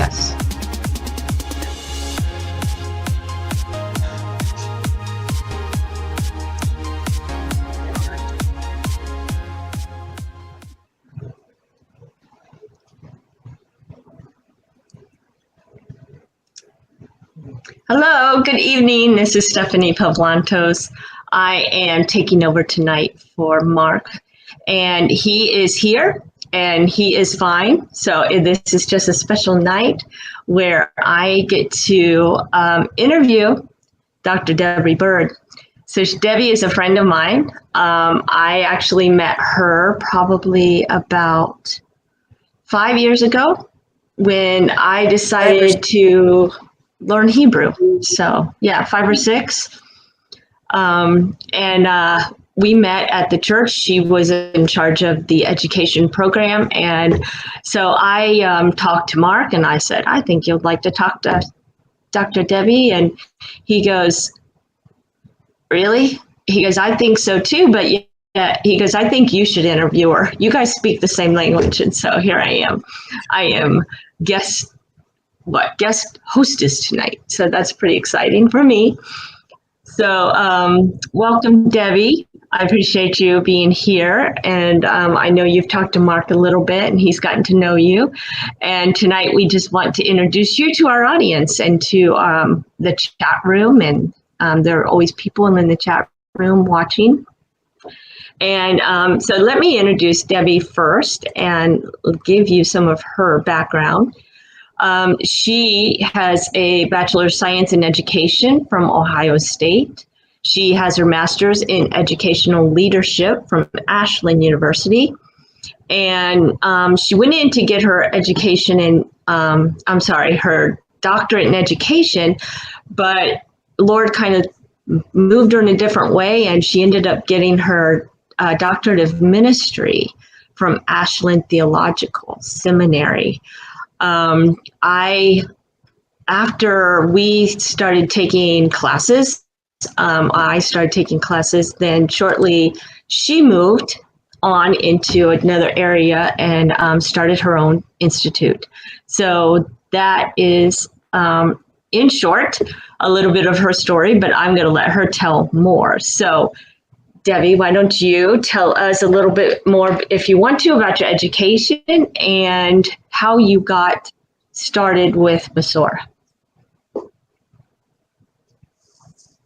Yes. Hello, good evening. This is Stephanie Pavlantos. I am taking over tonight for Mark, and he is here and he is fine. So this is just a special night where I get to interview Dr. Deborah Burd. So Debbie is a friend of mine. I actually met her probably about 5 years ago when I decided to learn Hebrew. So yeah, 5 or 6. We met at the church. She was in charge of the education program. And so I talked to Mark and I said, I think you'd like to talk to Dr. Debbie. And he goes, really? He goes, I think so too, but yeah, he goes, I think you should interview her. You guys speak the same language. And so here I am. I am guest hostess tonight. So that's pretty exciting for me. So welcome, Debbie. I appreciate you being here. And I know you've talked to Mark a little bit and he's gotten to know you. And tonight we just want to introduce you to our audience and to the chat room. And there are always people in the chat room watching. And so let me introduce Debbie first and give you some of her background. She has a Bachelor of Science in Education from Ohio State. She has her master's in educational leadership from Ashland University. And she went in to get her education in, her doctorate in education, but Lord kind of moved her in a different way, and she ended up getting her doctorate of ministry from Ashland Theological Seminary. After we started taking classes, I started taking classes, then shortly she moved on into another area and started her own institute. So that is, in short, a little bit of her story, but I'm going to let her tell more. So Debbie, why don't you tell us a little bit more, if you want to, about your education and how you got started with Sora.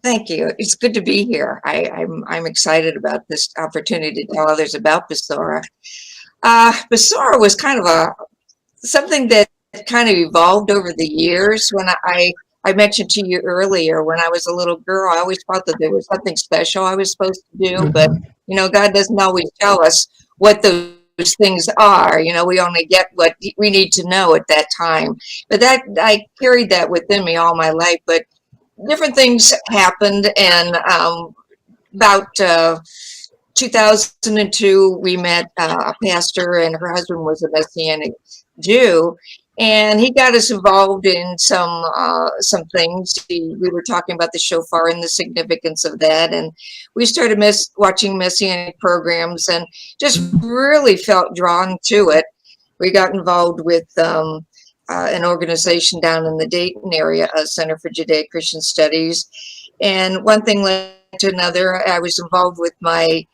Thank you. It's good to be here. I'm excited about this opportunity to tell others about Sora. Sora was kind of something that kind of evolved over the years. When I mentioned to you earlier, when I was a little girl, I always thought that there was something special I was supposed to do, but God doesn't always tell us what those things are. We only get what we need to know at that time. But that I carried that within me all my life. But different things happened, and about 2002, we met a pastor, and her husband was a Messianic Jew. And he got us involved in some things. We were talking about the shofar and the significance of that. And we started watching Messianic programs and just really felt drawn to it. We got involved with an organization down in the Dayton area, a Center for Judeo-Christian Studies. And one thing led to another. I was involved with my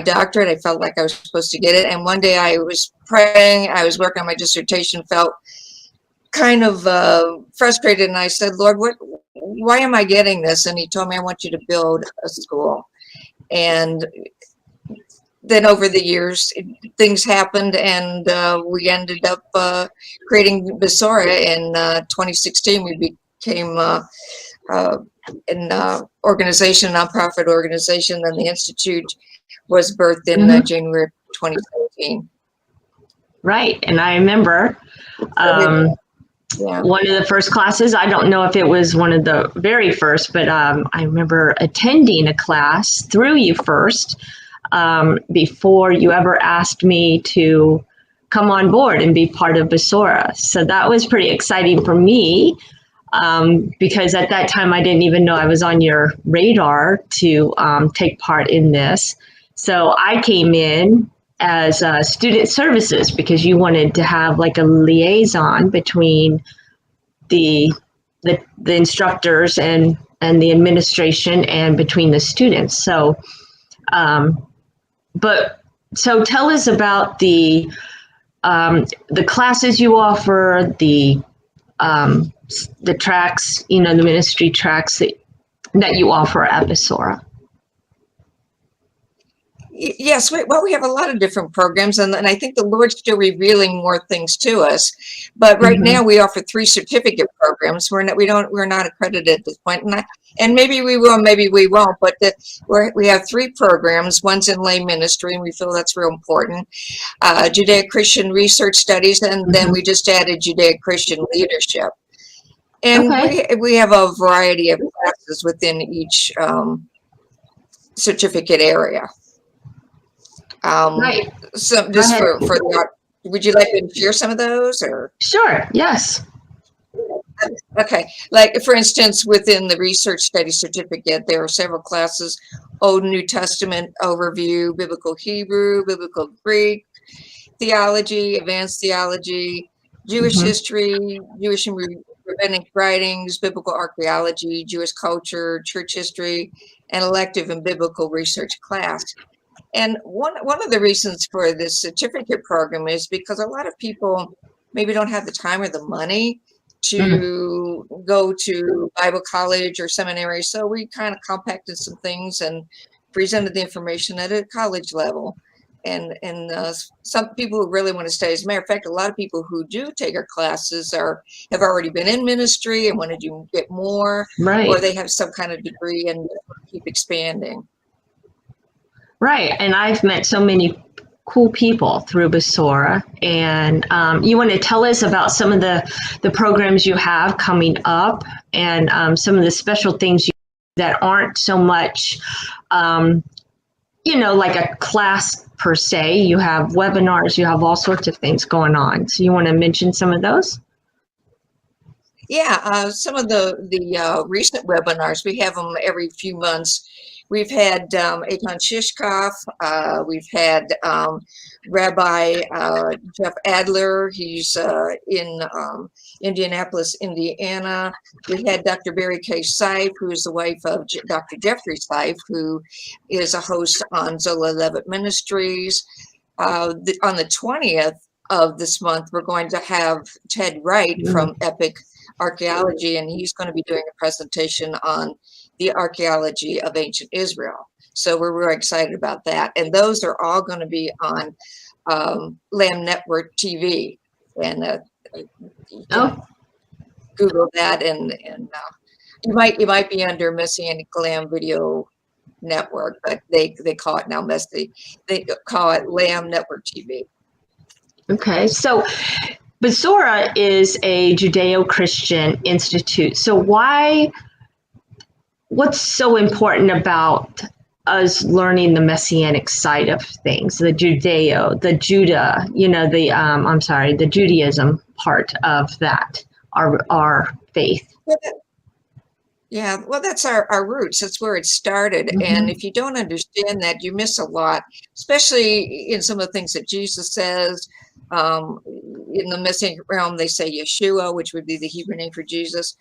doctorate. I felt like I was supposed to get it. And one day I was praying. I was working on my dissertation, felt kind of frustrated, and I said, Lord, why am I getting this? And he told me, I want you to build a school. And then over the years, things happened, and we ended up creating Sora in 2016. We became an organization, nonprofit organization, and the Institute was birthed in January 2017. Right, and I remember one of the first classes, I don't know if it was one of the very first, but I remember attending a class through you first before you ever asked me to come on board and be part of Sora. So that was pretty exciting for me because at that time I didn't even know I was on your radar to take part in this. So I came in as student services because you wanted to have like a liaison between the the instructors and the administration and between the students. So, but so tell us about the classes you offer, the tracks, the ministry tracks that you offer at Sora. Yes, we have a lot of different programs, and I think the Lord's still revealing more things to us. But right now, we offer 3 certificate programs. We're not accredited at this point, and maybe we will, maybe we won't. But we have 3 programs. One's in lay ministry, and we feel that's real important. Judeo-Christian research studies, and then we just added Judeo-Christian leadership. And we have a variety of classes within each certificate area. Right. So just for the, would you like to share some of those, or? Sure. Yes. Okay. Like, for instance, within the research study certificate, there are several classes: Old and New Testament overview, biblical Hebrew, biblical Greek, theology, advanced theology, Jewish history, Jewish and rabbinic writings, biblical archaeology, Jewish culture, church history, and elective and biblical research class. And one of the reasons for this certificate program is because a lot of people maybe don't have the time or the money to go to Bible college or seminary. So we kind of compacted some things and presented the information at a college level. And some people who really want to study, as a matter of fact, a lot of people who do take our classes have already been in ministry and want to get more, or they have some kind of degree and keep expanding. Right. And I've met so many cool people through Basora. And you want to tell us about some of the programs you have coming up and some of the special things that aren't so much, like a class per se. You have webinars, you have all sorts of things going on. So you want to mention some of those? Yeah, some of the recent webinars, we have them every few months. We've had Eitan Shishkoff, we've had Rabbi Jeff Adler, he's in Indianapolis, Indiana. We had Dr. Barry K. Seif, who is the wife of Dr. Jeffrey Seif, who is a host on Zola Levitt Ministries. On the 20th of this month, we're going to have Ted Wright from Epic Archaeology, and he's going to be doing a presentation on the archaeology of ancient Israel. So we're really excited about that. And those are all going to be on Lamb Network TV. And Google that, and you might be under Messianic Lamb Video Network, but they call it now they call it Lamb Network TV. Okay, so Basora is a Judeo-Christian institute. So what's so important about us learning the Messianic side of things, the Judah, the Judaism part of that, our faith? Yeah, well, that's our roots. That's where it started. And if you don't understand that, you miss a lot, especially in some of the things that Jesus says. In the Messianic realm, they say Yeshua, which would be the Hebrew name for Jesus.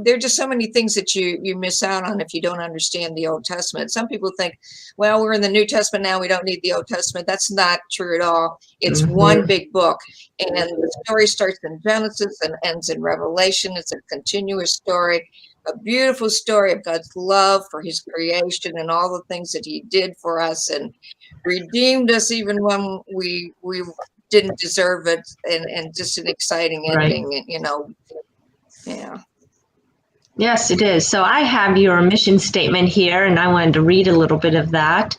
There are just so many things that you miss out on if you don't understand the Old Testament. Some people think, well, we're in the New Testament now, we don't need the Old Testament. That's not true at all. It's one big book, and the story starts in Genesis and ends in Revelation. It's a continuous story, a beautiful story of God's love for his creation and all the things that he did for us and redeemed us even when we didn't deserve it, and just an exciting ending, Yeah. Yes, it is. So I have your mission statement here, and I wanted to read a little bit of that.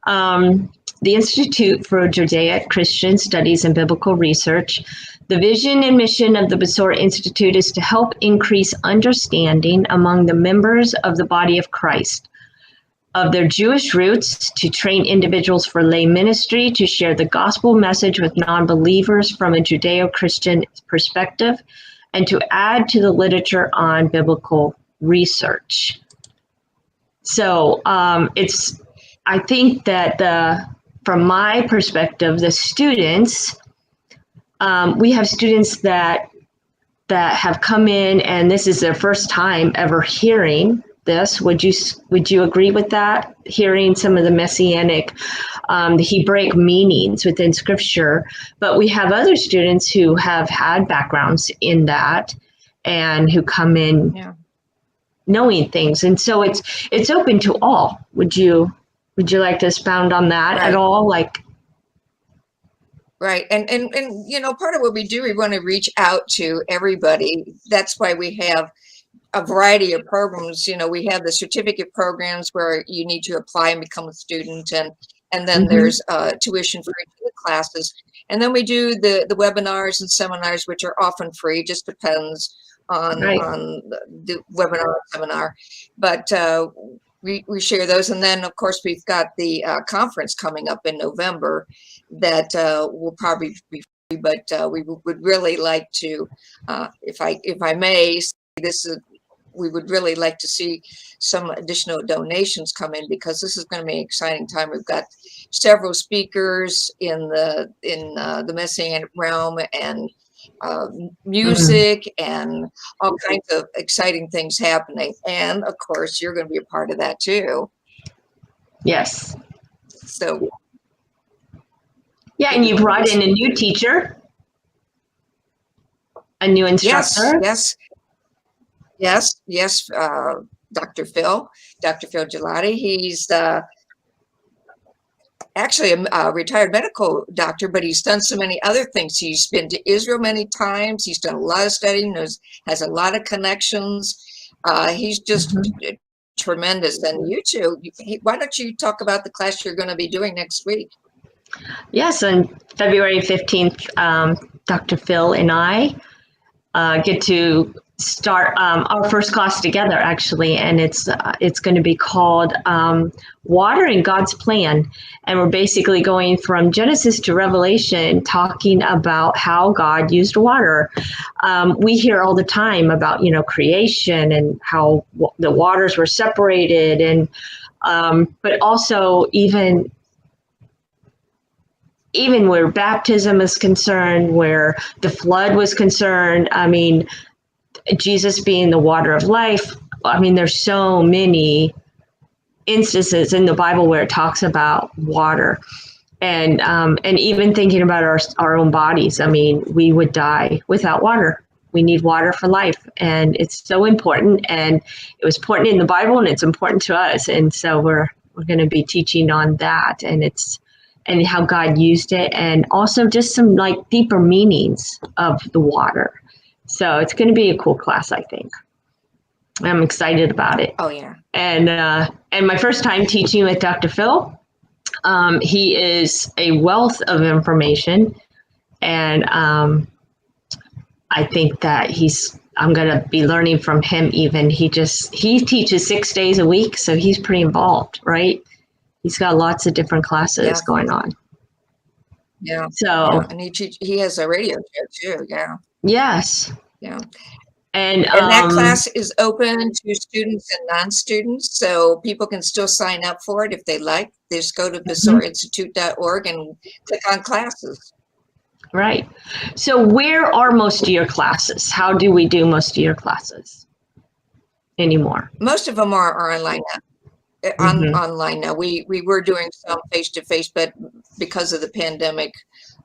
The Institute for Judeo-Christian Studies and Biblical Research. The vision and mission of the Basora Institute is to help increase understanding among the members of the body of Christ of their Jewish roots, to train individuals for lay ministry, to share the gospel message with non-believers from a Judeo-Christian perspective, and to add to the literature on biblical research. So I think that from my perspective, the students, we have students that that have come in and this is their first time ever hearing this. Would you agree with that? Hearing some of the messianic, the Hebraic meanings within Scripture, but we have other students who have had backgrounds in that and who come in knowing things, and so it's open to all. Would you like to expound on that at all? Right. And part of what we do, we want to reach out to everybody. That's why we have a variety of programs. We have the certificate programs where you need to apply and become a student, and then there's tuition for each of the classes. And then we do the webinars and seminars, which are often free, just depends on the webinar or seminar. But we share those. And then, of course, we've got the conference coming up in November that will probably be free, but we would really like to, if I may, we would really like to see some additional donations come in, because this is going to be an exciting time. We've got several speakers in the Messianic realm, and music and all kinds of exciting things happening. And of course, you're going to be a part of that too. Yes. So. Yeah, and you brought in a new teacher, a new instructor. Yes. Dr. Phil Gelati. He's actually a retired medical doctor, but he's done so many other things. He's been to Israel many times. He's done a lot of studying, has a lot of connections. He's just tremendous. And you two, why don't you talk about the class you're going to be doing next week? Yes, on February 15th, Dr. Phil and I get to start our first class together, actually, and it's going to be called Water in God's Plan. And we're basically going from Genesis to Revelation, talking about how God used water. We hear all the time about, creation and how the waters were separated, and but also even where baptism is concerned, where the flood was concerned. I mean, Jesus being the water of life. I mean, there's so many instances in the Bible where it talks about water, and even thinking about our own bodies. I mean, we would die without water. We need water for life, and it's so important. And it was important in the Bible, and it's important to us. And so we're going to be teaching on that, and how God used it, and also just some deeper meanings of the water. So it's going to be a cool class, I think. I'm excited about it. Oh yeah. And my first time teaching with Dr. Phil. He is a wealth of information, and I think that I'm going to be learning from him. Even he teaches 6 days a week, so he's pretty involved, right? He's got lots of different classes going on. Yeah. So and he has a radio show too. Yeah. Yes. Yeah. And that class is open to students and non-students, so people can still sign up for it if they like. Just go to besorinstitute.org and click on classes. Right. So where are most of your classes? How do we do most of your classes anymore? Most of them are online now. Online now. We were doing some face-to-face, but because of the pandemic,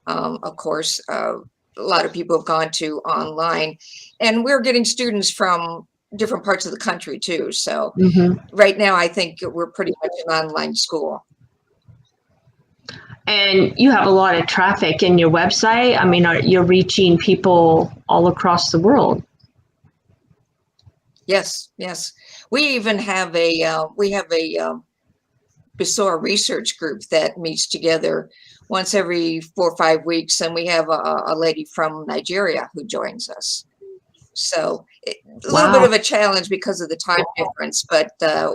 of course, a lot of people have gone to online, and we're getting students from different parts of the country too. So right now, I think we're pretty much an online school. And you have a lot of traffic in your website. I mean, you're reaching people all across the world. Yes. We even have a Besora research group that meets together once every 4 or 5 weeks, and we have a lady from Nigeria who joins us. So a little bit of a challenge because of the time difference, but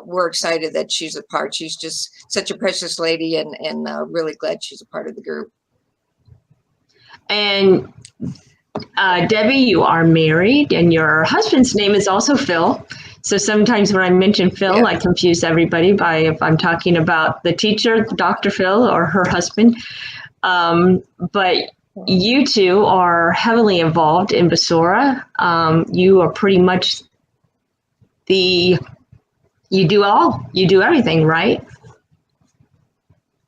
we're excited that she's a part. She's just such a precious lady, and really glad she's a part of the group. And Debbie, you are married, and your husband's name is also Phil. So sometimes when I mention Phil, I confuse everybody by if I'm talking about the teacher, Dr. Phil, or her husband. But you two are heavily involved in Basora. You are pretty much you do everything, right?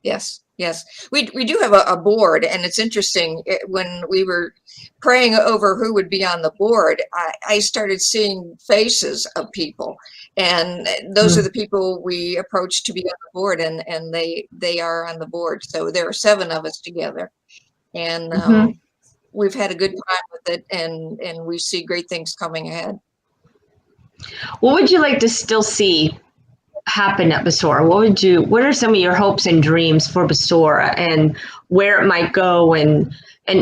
Yes, yes. We do have a board, and it's interesting. When we were praying over who would be on the board, I started seeing faces of people, and those are the people we approached to be on the board, and they are on the board. So there are 7 of us together, and Mm-hmm. we've had a good time with it, and we see great things coming ahead. What would you like to still see happen at Basora? What are some of your hopes and dreams for Basora and where it might go, and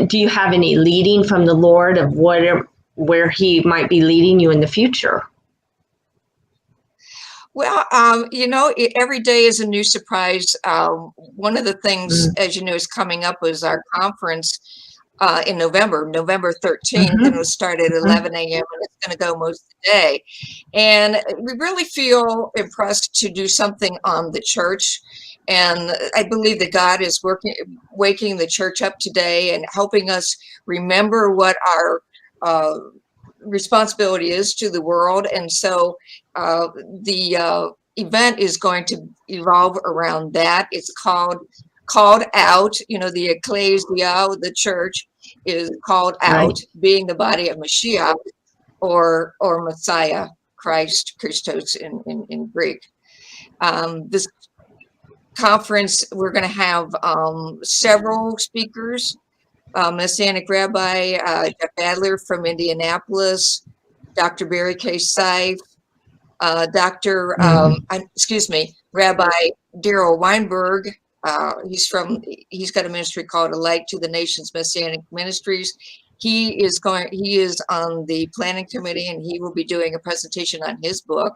do you have any leading from the Lord of where he might be leading you in the future? Well, every day is a new surprise. One of the things, as you know, is coming up is our conference in November 13th, and it'll start at 11 a.m. and it's going to go most of the day. And we really feel impressed to do something on the church. And I believe that God is waking the church up today and helping us remember what our responsibility is to the world. And so the event is going to evolve around that. It's called Out. The ecclesia, the church, is called out, Right. being the body of Mashiach, or Messiah, Christ, Christos in Greek. This conference, we're going to have several speakers. Messianic Rabbi Jeff Adler from Indianapolis, Dr. Barry K. Seif, Rabbi Daryl Weinberg. He's got a ministry called A Light to the Nations Messianic Ministries. He is on the planning committee, and he will be doing a presentation on his book.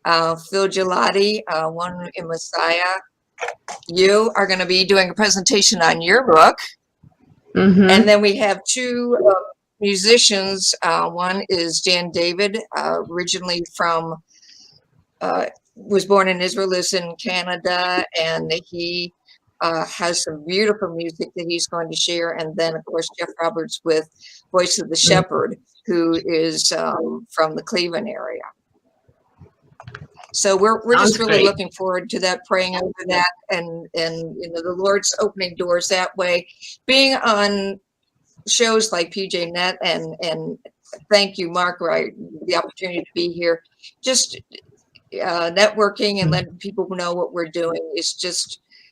Phil Gelati, One in Messiah. You are going to be doing a presentation on your book. Mm-hmm. And then we have 2 musicians. One is Dan David, originally was born in Israel, lives in Canada, and he has some beautiful music that he's going to share. And then, of course, Jeff Roberts with Voice of the Shepherd, who is from the Cleveland area. So we're just really looking forward to that, praying over that, and the Lord's opening doors that way. Being on shows like PJNet, and thank you, Mark, for the opportunity to be here. Just networking and letting people know what we're doing is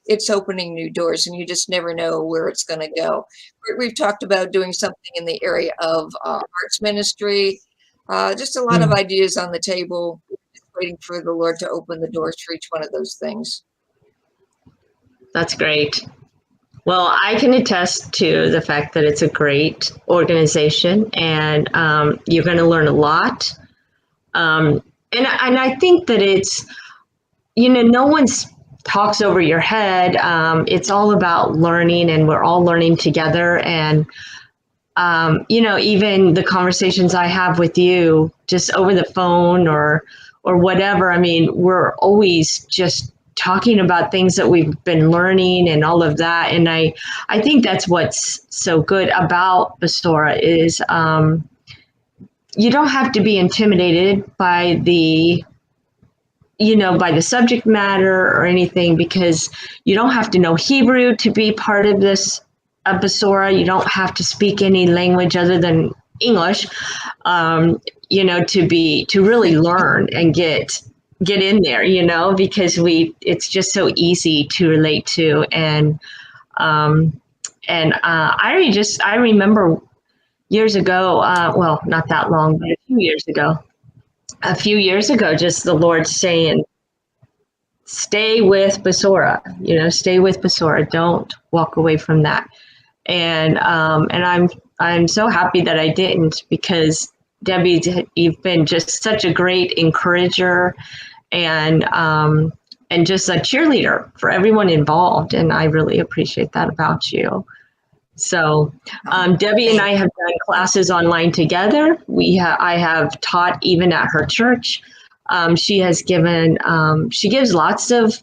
it's opening new doors, and you just never know where it's going to go. We've talked about doing something in the area of arts ministry, just a lot of ideas on the table, waiting for the Lord to open the doors for each one of those things. That's great. Well, I can attest to the fact that it's a great organization, and you're going to learn a lot. And I think that it's, no one's talks over your head. It's all about learning, and we're all learning together. And, even the conversations I have with you just over the phone or whatever, I mean, we're always just talking about things that we've been learning and all of that. And I think that's what's so good about Basora is you don't have to be intimidated by the subject matter or anything, because you don't have to know Hebrew to be part of this Basora. You don't have to speak any language other than English, to really learn and get in there, because it's just so easy to relate to. And I remember years ago, well, not that long, but a few years ago, just the Lord saying, stay with Basora, stay with Basora, don't walk away from that. And I'm so happy that I didn't, because Debbie, you've been just such a great encourager and just a cheerleader for everyone involved. And I really appreciate that about you. So Debbie and I have done classes online together. I have taught even at her church. She gives lots of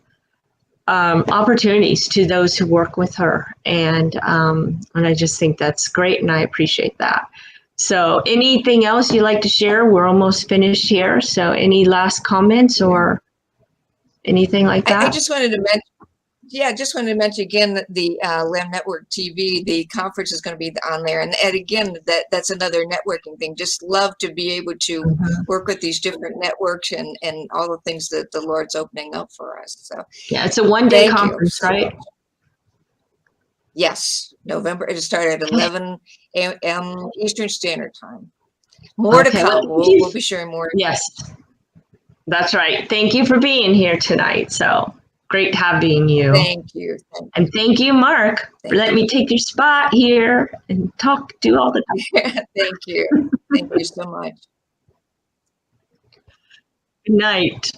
opportunities to those who work with her. And I just think that's great, and I appreciate that. So anything else you'd like to share? We're almost finished here. So any last comments or anything like that? I just wanted to mention, just wanted to mention again that the Lamb Network TV, the conference is going to be on there. And again, that's another networking thing. Just love to be able to work with these different networks and all the things that the Lord's opening up for us. So yeah, it's a one-day conference, right? Yes, November. It started at 11 a.m. Eastern Standard Time. More to come. We'll be sharing more. Yes, that's right. Thank you for being here tonight. So great having you. Thank you. And thank you, Mark, for letting me take your spot here and do all the time. Thank you. Thank you so much. Good night.